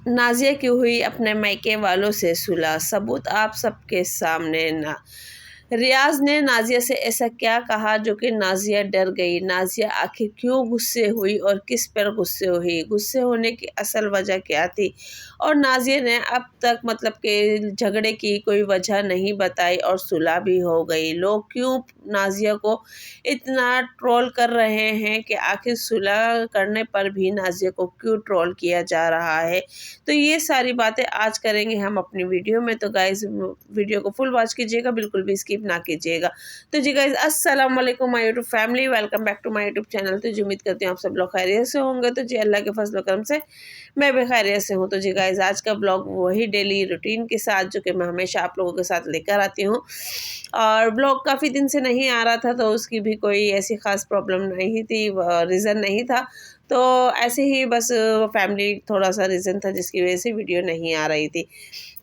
नाज़िया की हुई अपने मायके वालों से सुलह, सबूत आप सबके सामने ना। रियाज ने नाज़िया से ऐसा क्या कहा जो कि नाज़िया डर गई। नाज़िया आखिर क्यों गुस्से हुई और किस पर गुस्से हुई, गुस्से होने की असल वजह क्या थी, और नाज़िया ने अब तक मतलब कि झगड़े की कोई वजह नहीं बताई और सुलह भी हो गई। लोग क्यों नाज़िया को इतना ट्रोल कर रहे हैं कि आखिर सुलह करने पर भी नाज़िया को क्यों ट्रोल किया जा रहा है। तो ये सारी बातें आज करेंगे हम अपनी वीडियो में। तो गाइज़ वीडियो को फुल वॉच कीजिएगा, बिल्कुल भी स्किप ना कीजिएगा। तो जी गाइज़ अस्सलाम वालेकुम my YouTube family, welcome back to my YouTube channel. तो जी उम्मीद करती हूँ आप सब लोग खैरियत से होंगे। तो जी अल्लाह के फज़ल व करम से मैं भी खैरियत से हूँ। तो जी गाइज़ आज का ब्लॉग वही डेली रूटीन के साथ जो कि मैं हमेशा आप लोगों के साथ लेकर आती हूँ, और ब्लॉग काफ़ी दिन से नहीं आ रहा था तो उसकी भी कोई ऐसी ख़ास प्रॉब्लम नहीं थी, रीज़न नहीं था। तो ऐसे ही बस फैमिली थोड़ा-सा रीज़न था जिसकी वज़ह से वीडियो नहीं आ रही थी।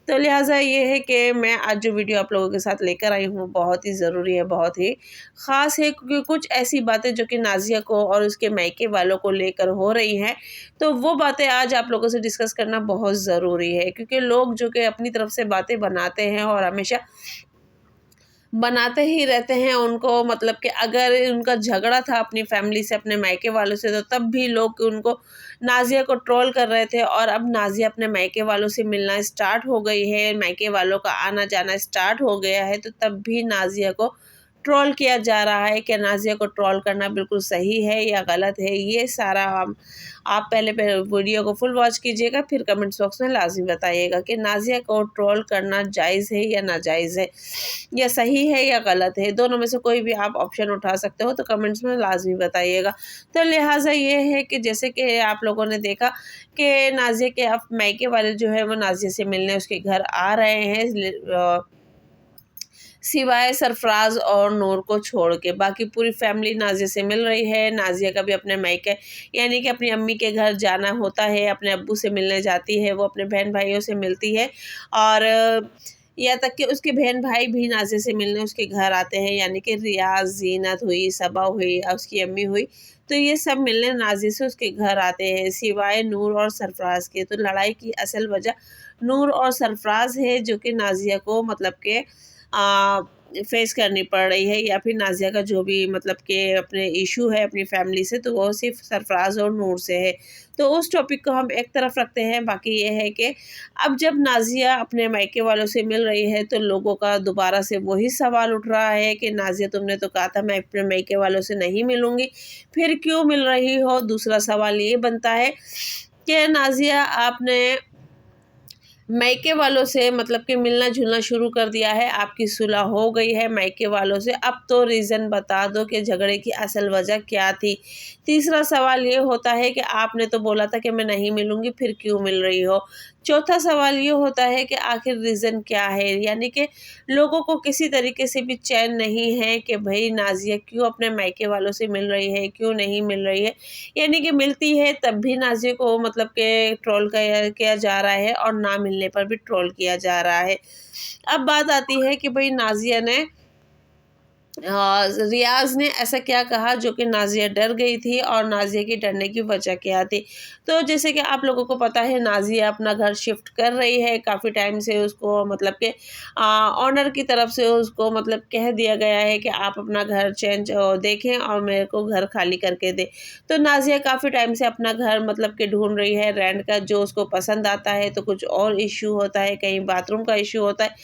तो लिहाज़ा ये है कि मैं आज जो वीडियो आप लोगों के साथ लेकर आई हूँ बहुत ही ज़रूरी है, बहुत ही ख़ास है, क्योंकि कुछ ऐसी बातें जो कि नाज़िया को और उसके मायके वालों को लेकर हो रही हैं, तो वो बातें आज आप लोगों से डिस्कस करना बहुत ज़रूरी है। क्योंकि लोग जो कि अपनी तरफ से बातें बनाते हैं और हमेशा बनाते ही रहते हैं उनको, मतलब कि अगर उनका झगड़ा था अपनी फैमिली से, अपने मायके वालों से, तो तब भी लोग उनको नाज़िया को ट्रोल कर रहे थे, और अब नाज़िया अपने मायके वालों से मिलना स्टार्ट हो गई है, मायके वालों का आना जाना स्टार्ट हो गया है, तो तब भी नाज़िया को ट्रोल किया जा रहा है। कि नाज़िया को ट्रोल करना बिल्कुल सही है या गलत है, ये सारा आप पहले वीडियो को फुल वॉच कीजिएगा, फिर कमेंट्स बॉक्स में लाजमी बताइएगा कि नाज़िया को ट्रोल करना जायज़ है या नाजायज़ है, या सही है या गलत है। दोनों में से कोई भी आप ऑप्शन उठा सकते हो, तो कमेंट्स में लाजमी बताइएगा। तो लिहाजा ये है कि जैसे कि आप लोगों ने देखा कि नाज़िया के अब मायके वाले जो है वो नाज़िया से मिलने उसके घर आ रहे हैं, सिवाय सरफराज और नूर को छोड़ के बाकी पूरी फैमिली नाज़िया से मिल रही है। नाज़िया का भी अपने मायके यानी कि अपनी अम्मी के घर जाना होता है, अपने अब्बू से मिलने जाती है, वो अपने बहन भाइयों से मिलती है, और यहाँ तक कि उसके बहन भाई भी नाज़िया से मिलने उसके घर आते हैं, यानी कि रियाज, ज़ीनत हुई, सबा हुई और उसकी अम्मी हुई, तो ये सब मिलने नाज़िया से उसके घर आते हैं, सिवाय नूर और सरफराज के। तो लड़ाई की असल वजह नूर और सरफराज है, जो कि नाज़िया को मतलब के फेस करनी पड़ रही है, या फिर नाज़िया का जो भी मतलब कि अपने इशू है अपनी फैमिली से, तो वो सिर्फ सरफराज और नूर से है। तो उस टॉपिक को हम एक तरफ रखते हैं। बाकी ये है कि अब जब नाज़िया अपने मायके वालों से मिल रही है, तो लोगों का दोबारा से वही सवाल उठ रहा है कि नाज़िया तुमने तो कहा था मैं अपने मायके वालों से नहीं मिलूँगी, फिर क्यों मिल रही हो। दूसरा सवाल ये बनता है कि नाज़िया आपने मायके वालों से मतलब कि मिलना-जुलना शुरू कर दिया है, आपकी सुलह हो गई है मायके वालों से, अब तो रीज़न बता दो कि झगड़े की असल वजह क्या थी। तीसरा सवाल ये होता है कि आपने तो बोला था कि मैं नहीं मिलूँगी, फिर क्यों मिल रही हो? चौथा सवाल ये होता है कि आखिर रीज़न क्या है? यानी कि लोगों को किसी तरीके से भी चैन नहीं है कि भई नाज़िया क्यों अपने मायके वालों से मिल रही है, क्यों नहीं मिल रही है? यानी कि मिलती है तब भी नाज़िया को मतलब कि ट्रोल किया किया जा रहा है, और ना मिलने पर भी ट्रोल किया जा रहा है। अब बात आती है कि भई नाज़िया ने रियाज़ ने ऐसा क्या कहा जो कि नाज़िया डर गई थी, और नाज़िया की डरने की वजह क्या थी। तो जैसे कि आप लोगों को पता है नाज़िया अपना घर शिफ्ट कर रही है, काफ़ी टाइम से उसको मतलब कि ऑनर की तरफ से उसको मतलब कह दिया गया है कि आप अपना घर चेंज देखें और मेरे को घर खाली करके दें। तो नाज़िया काफ़ी टाइम से अपना घर मतलब कि ढूँढ रही है रेंट का, जो उसको पसंद आता है, तो कुछ और इश्यू होता है, कहीं बाथरूम का इश्यू होता है,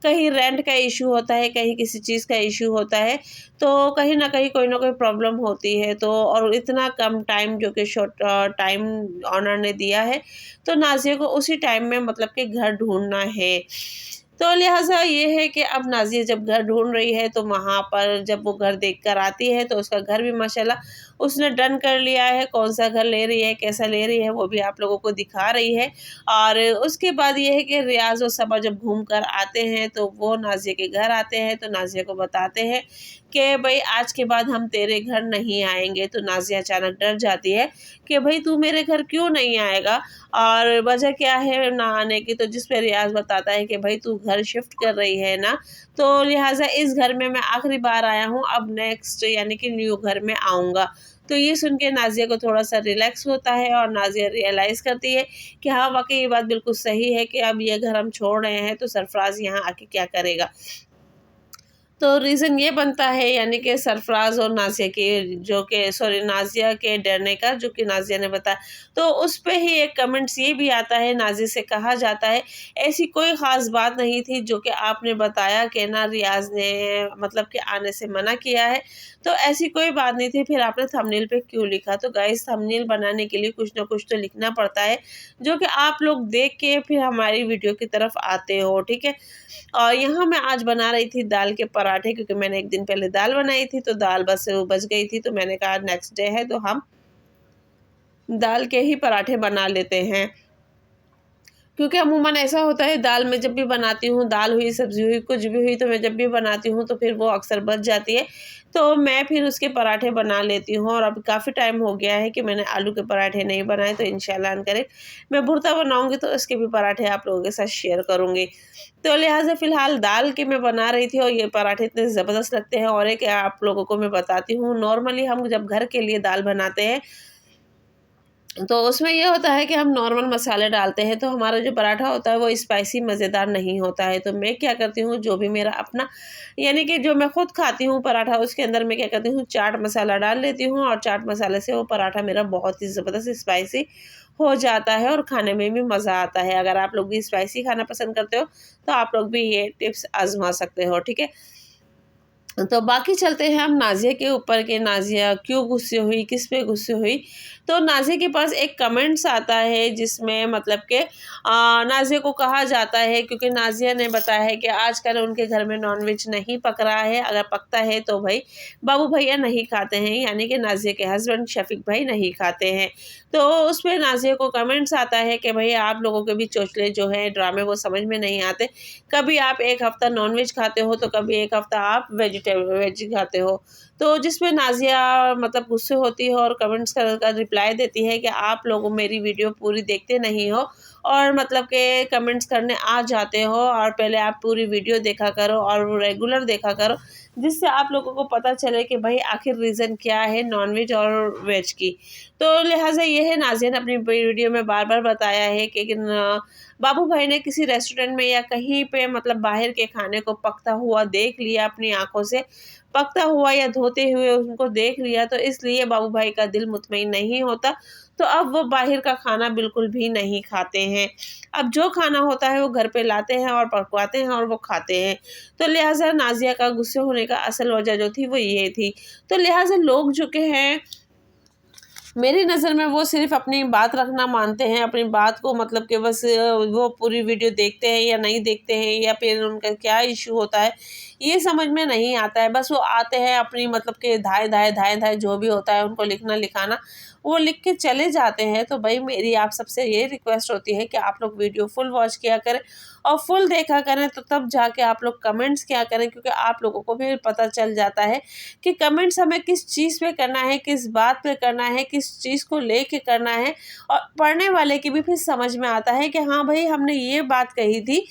कहीं रेंट का इश्यू होता है, कहीं किसी चीज़ का इश्यू होता है, तो कहीं न कहीं कोई ना कोई प्रॉब्लम होती है। तो और इतना कम टाइम जो कि शॉर्ट टाइम ओनर ने दिया है, तो नाज़िया को उसी टाइम में मतलब कि घर ढूँढना है। तो लिहाज़ा ये है कि अब नाज़िया जब घर ढूँढ रही है, तो वहाँ पर जब वो घर देख कर आती है, तो उसका घर भी माशाल्लाह उसने डन कर लिया है। कौन-सा घर ले रही है, कैसा ले रही है, वो भी आप लोगों को दिखा रही है। और उसके बाद ये है कि रियाज़ और सबा जब घूम कर आते हैं, तो वो नाज़िया के घर आते हैं, तो नाज़िया को बताते हैं कि भई आज के बाद हम तेरे घर नहीं आएँगे। तो नाज़िया अचानक डर जाती है कि भई तू मेरे घर क्यों नहीं आएगा, और वजह क्या है ना आने की। तो जिस पे रियाज़ बताता है कि भई तू घर शिफ्ट कर रही है ना, तो लिहाज़ा इस घर में मैं आखिरी बार आया हूँ, अब नेक्स्ट यानी कि न्यू घर में आऊँगा। तो ये सुन के नाज़िया को थोड़ा सा रिलैक्स होता है और नाज़िया रियलाइज़ करती है कि हाँ वाकई ये बात बिल्कुल सही है कि अब ये घर हम छोड़ रहे हैं तो सरफराज यहाँ आके क्या करेगा। तो रीज़न ये बनता है यानी कि सरफराज और नाज़िया के जो कि सॉरी नाज़िया के डरने का, जो कि नाज़िया ने बताया। तो उस पे ही एक कमेंट्स ये भी आता है, नाज़िया से कहा जाता है ऐसी कोई ख़ास बात नहीं थी जो कि आपने बताया कि ना रियाज़ ने मतलब कि आने से मना किया है, तो ऐसी कोई बात नहीं थी, फिर आपने थंबनेल पे क्यों लिखा। तो गाइस थंबनेल बनाने के लिए कुछ ना कुछ तो लिखना पड़ता है जो कि आप लोग देख के फिर हमारी वीडियो की तरफ आते हो, ठीक है। और यहाँ मैं आज बना रही थी दाल के पराठे, क्योंकि मैंने एक दिन पहले दाल बनाई थी तो दाल बस वो बच गई थी, तो मैंने कहा नेक्स्ट डे है तो हम दाल के ही पराठे बना लेते हैं। क्योंकि अमूमन ऐसा होता है दाल में जब भी बनाती हूँ, दाल हुई सब्ज़ी हुई कुछ भी हुई, तो मैं जब भी बनाती हूँ तो फिर वो अक्सर बच जाती है, तो मैं फिर उसके पराठे बना लेती हूँ। और अब काफ़ी टाइम हो गया है कि मैंने आलू के पराठे नहीं बनाए, तो इंशाल्लाह अन करे मैं भुर्ता बनाऊँगी तो उसके भी पराठे आप लोगों के साथ शेयर करूँगी। तो लिहाज़ा फ़िलहाल दाल के मैं बना रही थी और ये पराठे इतने ज़बरदस्त लगते हैं। और एक आप लोगों को मैं बताती हूँ, नॉर्मली हम जब घर के लिए दाल बनाते हैं तो उसमें ये होता है कि हम नॉर्मल मसाले डालते हैं, तो हमारा जो पराठा होता है वो स्पाइसी मज़ेदार नहीं होता है। तो मैं क्या करती हूँ, जो भी मेरा अपना यानी कि जो मैं खुद खाती हूँ पराठा, उसके अंदर मैं क्या करती हूँ चाट मसाला डाल लेती हूँ, और चाट मसाले से वो पराठा मेरा बहुत ही ज़बरदस्त स्पाइसी हो जाता है और खाने में भी मज़ा आता है। अगर आप लोग भी स्पाइसी खाना पसंद करते हो तो आप लोग भी ये टिप्स आज़मा सकते हो, ठीक है। तो बाकी चलते हैं हम नाज़िया के ऊपर कि नाज़िया क्यों गुस्से हुई, किस पे गुस्से हुई। तो नाज़िया के पास एक कमेंट्स आता है जिसमें मतलब कि नाज़िया को कहा जाता है, क्योंकि नाज़िया ने बताया है कि आजकल उनके घर में नॉनवेज नहीं पक रहा है, अगर पकता है तो भाई बाबू भैया नहीं खाते हैं, यानी कि नाज़िया के हस्बैंड शफीक भाई नहीं खाते हैं। तो उस पे नाज़िया को कमेंट्स आता है कि भई आप लोगों के भी चोचले जो हैं ड्रामे वो समझ में नहीं आते। कभी आप एक हफ़्ता नॉन-वेज खाते हो, तो कभी एक हफ़्ता आप वेज खाते हो। तो जिसमें नाज़िया मतलब गुस्से होती है और कमेंट्स का रिप्लाई देती है कि आप लोग मेरी वीडियो पूरी देखते नहीं हो और मतलब के कमेंट्स करने आ जाते हो, और पहले आप पूरी वीडियो देखा करो और रेगुलर देखा करो, जिससे आप लोगों को पता चले कि भाई आखिर रीज़न क्या है नॉन-वेज और वेज की। तो लिहाज़ा ये है, नाज़िया ने अपनी वीडियो में बार-बार बताया है कि न बाबू भाई ने किसी रेस्टोरेंट में या कहीं पे मतलब बाहर के खाने को पकता हुआ देख लिया अपनी आँखों से, पकता हुआ या धोते हुए उनको देख लिया, तो इसलिए बाबू भाई का दिल मुतमईन नहीं होता, तो अब वो बाहर का खाना बिल्कुल भी नहीं खाते हैं। अब जो खाना होता है वो घर पे लाते हैं और पकवाते हैं और वो खाते हैं। तो लिहाज़ा नाज़िया का गुस्से होने का असल वजह जो थी वो ये थी। तो लिहाज़ा लोग जो के हैं मेरी नज़र में वो सिर्फ़ अपनी बात रखना मानते हैं, अपनी बात को मतलब कि बस वो पूरी वीडियो देखते हैं या नहीं देखते हैं, या फिर उनका क्या इश्यू होता है, ये समझ में नहीं आता है। बस वो आते हैं अपनी मतलब कि धाए-धाए जो भी होता है उनको लिखना-लिखाना, वो लिख के चले जाते हैं। तो भई मेरी आप सबसे ये रिक्वेस्ट होती है कि आप लोग वीडियो फुल वॉच किया करें और फुल देखा करें, तो तब जाके आप लोग कमेंट्स किया करें, क्योंकि आप लोगों को भी पता चल जाता है कि कमेंट्स हमें किस चीज़ पे करना है, किस बात पे करना है, किस चीज़ को लेके करना है, और पढ़ने वाले की भी फिर समझ में आता है कि हाँ भाई हमने ये बात कही थी,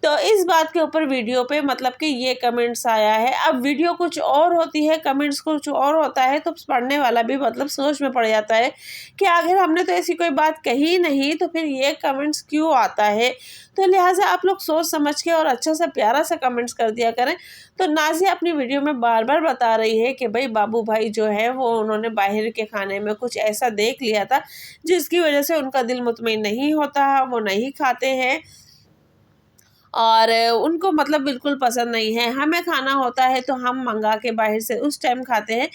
तो इस बात के ऊपर वीडियो पे मतलब कि ये कमेंट्स आया है। अब वीडियो कुछ और होती है, कमेंट्स कुछ और होता है, तो पढ़ने वाला भी मतलब सोच में पड़ जाता है कि आखिर हमने तो ऐसी कोई बात कही नहीं, तो फिर ये कमेंट्स क्यों आता है। तो लिहाजा आप लोग सोच समझ के और अच्छा सा प्यारा सा कमेंट्स कर दिया करें। तो नाज़िया अपनी वीडियो में बार बार बता रही है कि भाई बाबू भाई जो है वो उन्होंने बाहर के खाने में कुछ ऐसा देख लिया था जिसकी वजह से उनका दिल मुतमईन नहीं होता, वो नहीं खाते हैं और उनको मतलब बिल्कुल पसंद नहीं है। हमें खाना होता है तो हम मंगा के बाहर से उस टाइम खाते हैं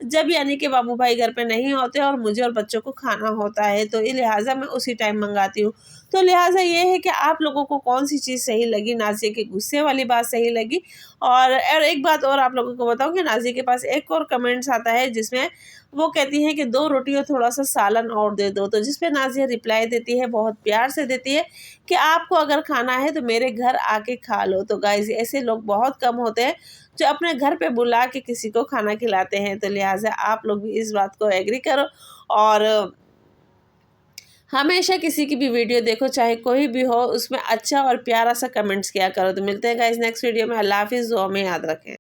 जब यानी कि बाबू भाई घर पे नहीं होते और मुझे और बच्चों को खाना होता है, तो ये लिहाजा मैं उसी टाइम मंगाती हूँ। तो लिहाजा ये है कि आप लोगों को कौन सी चीज़ सही लगी, नाज़िया के गुस्से वाली बात सही लगी। और एक बात और आप लोगों को बताऊँ कि नाज़िया के पास एक और कमेंट्स आता है जिसमें वो कहती हैं कि 2 रोटी और थोड़ा-सा सालन और दे दो। तो जिस पे नाज़िया रिप्लाई देती है, बहुत प्यार से देती है कि आपको अगर खाना है तो मेरे घर आके खा लो। तो गाइज़ ऐसे लोग बहुत कम होते हैं जो अपने घर पे बुला के किसी को खाना खिलाते हैं। तो लिहाज़ा आप लोग भी इस बात को एग्री करो और हमेशा किसी की भी वीडियो देखो चाहे कोई भी हो, उसमें अच्छा और प्यारा सा कमेंट्स किया करो। तो मिलते हैं गाइज़ नेक्स्ट वीडियो में। अल्लाह हाफ़िज़, दुआ में याद रखें।